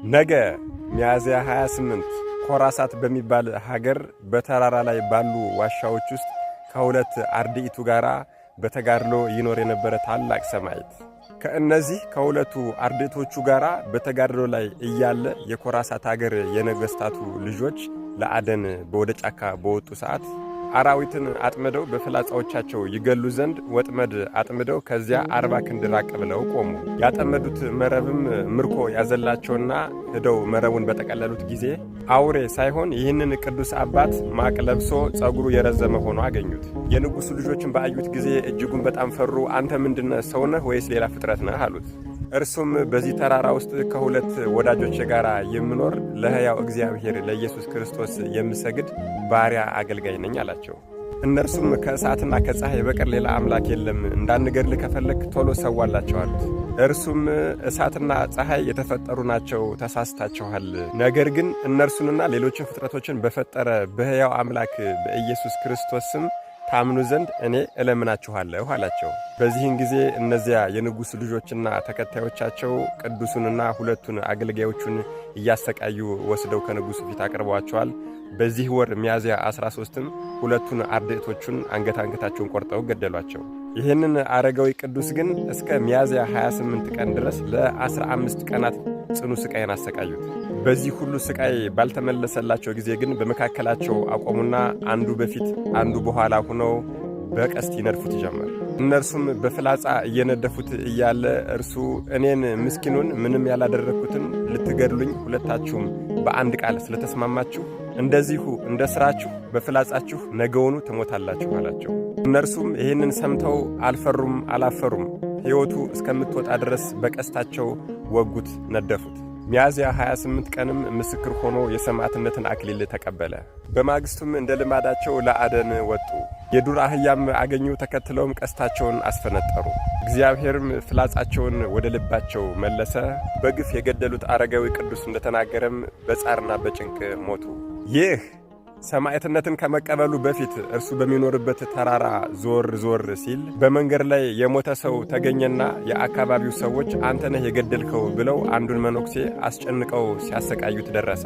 ነገ ሚያዝያ 28 ኮራሳት በሚባል ሀገር በተራራ ላይ ባሉ ዋሻዎች ውስጥ ከሁለት አርድእቱ ጋራ በተጋድሎ ይኖር የነበረ ታላቅ ሰማዕት ከእነዚህ ከሁለቱ አርድእቶቹ ጋራ በተጋድሎ ላይ እያለ የኮራሳት ሀገር የነገስታቱ ልጆች ለአደን በወደ ጫካ በወጡ ሰዓት አራዊትን አጥምደው በፍላጻዎቻቸው ይገሉ ዘንድ ወጥመድ አጥምደው ከዚያ 40 ክንድ ራቅ ብለው ቆሙ። ያጠመዱት መረብም ምርኮ ያዘላቸውና ሄደው መረቡን በጠቀለሉት ጊዜ አውሬ ሳይሆን ይህንን ቅዱስ አባት ማቅ ለብሶ ጸጉሩ የረዘመ ሆኖ አገኙት። የንጉሱ ልጆችን ባዩት ጊዜ እጅጉን በጣም ፈሩ። አንተ ምንድነህ? ሰው ነህ ወይስ ሌላ ፍጥረት ነህ? አሉት። እርሱም በዚህ ተራራ ውስጥ ከሁለት ወዳጆች ጋር የምኖር ለሕያው እግዚአብሔር ለኢየሱስ ክርስቶስ የምሰግድ ባሪያ አገልጋይ ነኝ አላቸው። እነርሱም ከእሳትና ከፀሐይ በቀር ሌላ አምላክ የለም፣ እንዳንገድል ከፈለክ ቶሎ ሰዋላቸው አሉት። እርሱም እሳትና ፀሐይ የተፈጠሩ ናቸው፣ ተሳስታችኋል። ነገር ግን እነርሱንና ሌሎችን ፍጥረቶችን በፈጠረ በሕያው አምላክ በኢየሱስ ክርስቶስ ስም ታምኑ ዘንድ እኔ እለምናችኋለሁ አላቸው። በዚህን ጊዜ እነዚያ የንጉሥ ልጆችና ተከታዮቻቸው ቅዱሱንና ሁለቱን አገልጋዮቹን እያሰቃዩ ወስደው ከንጉሡ ፊት አቅርበዋቸዋል። በዚህ ወር ሚያዝያ 13ም ሁለቱን አርድእቶቹን አንገታቸውን ቆርጠው ገደሏቸው። ይህንን አረጋዊ ቅዱስ ግን እስከ ሚያዝያ 28 ቀን ድረስ ለ15 ቀናት ጽኑ ስቃይን አሰቃዩት። በዚህ ሁሉ ስቃይ ባልተመለሰላቸው ጊዜ ግን በመካከላቸው አቆሙና አንዱ በፊት አንዱ በኋላ ሆነው በቀስት ይነድፉት ጀመር። እነርሱም በፍላጻ እየነደፉት እያለ እርሱ እኔን ምስኪኑን ምንም ያላደረግኩትን ልትገድሉኝ ሁለታችሁም በአንድ ቃል ስለተስማማችሁ እንደዚሁ እንደ ሥራችሁ በፍላጻችሁ ነገውኑ ትሞታላችሁ አላቸው። እነርሱም ይህንን ሰምተው አልፈሩም አላፈሩም። ሕይወቱ እስከምትወጣ ድረስ በቀስታቸው ወጉት፣ ነደፉት። ሚያዝያ 28 ቀንም ምስክር ሆኖ የሰማዕትነትን አክሊል ተቀበለ። በማግስቱም እንደ ልማዳቸው ለአደን ወጡ። የዱር አህያም አገኙ፣ ተከትለውም ቀስታቸውን አስፈነጠሩ። እግዚአብሔርም ፍላጻቸውን ወደ ልባቸው መለሰ። በግፍ የገደሉት አረጋዊ ቅዱስ እንደተናገረም በጻርና በጭንቅ ሞቱ። ይህ ሰማዕትነትን ከመቀበሉ በፊት እርሱ በሚኖርበት ተራራ ዞር ሲል በመንገድ ላይ የሞተ ሰው ተገኘና የአካባቢው ሰዎች አንተ ነህ የገደልከው ብለው አንዱን መነኩሴ አስጨንቀው ሲያሰቃዩት ደረሰ።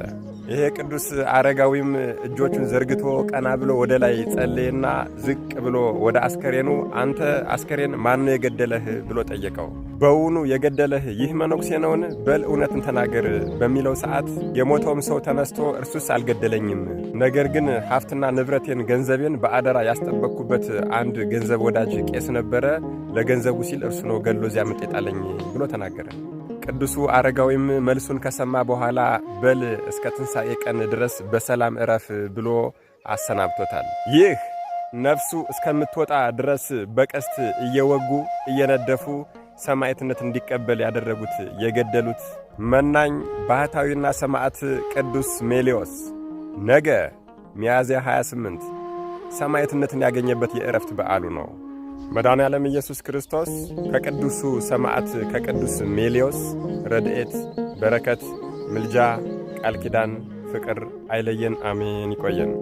ይሄ ቅዱስ አረጋዊም እጆቹን ዘርግቶ ቀና ብሎ ወደ ላይ ጸለየና ዝቅ ብሎ ወደ አስከሬኑ አንተ አስከሬን ማን የገደለህ ብሎ ጠየቀው። በውኑ የገደለህ ይህ መነኩሴ ነውን? በል እውነትን ተናገር በሚለው ሰዓት የሞተውም ሰው ተነስቶ እርሱስ አልገደለኝም፣ ነገር ግን ሀብትና ንብረቴን ገንዘቤን በአደራ ያስጠበቅኩበት አንድ ገንዘብ ወዳጅ ቄስ ነበረ፣ ለገንዘቡ ሲል እርሱ ነው ገድሎ እዚያ ምጥ የጣለኝ ብሎ ተናገረ። ቅዱሱ አረጋዊም መልሱን ከሰማ በኋላ በል እስከ ትንሣኤ ቀን ድረስ በሰላም እረፍ ብሎ አሰናብቶታል። ይህ ነፍሱ እስከምትወጣ ድረስ በቀስት እየወጉ እየነደፉ ሰማዕትነት እንዲቀበል ያደረጉት የገደሉት መናኝ ባህታዊና ሰማዕት ቅዱስ ሜሌዎስ ነገ ሚያዝያ 28 ሰማዕትነትን ያገኘበት የዕረፍት በዓሉ ነው። መድኃኔዓለም ኢየሱስ ክርስቶስ ከቅዱሱ ሰማዕት ከቅዱስ ሜሌዎስ ረድኤት፣ በረከት፣ ምልጃ፣ ቃል ኪዳን፣ ፍቅር አይለየን። አሜን። ይቆየን።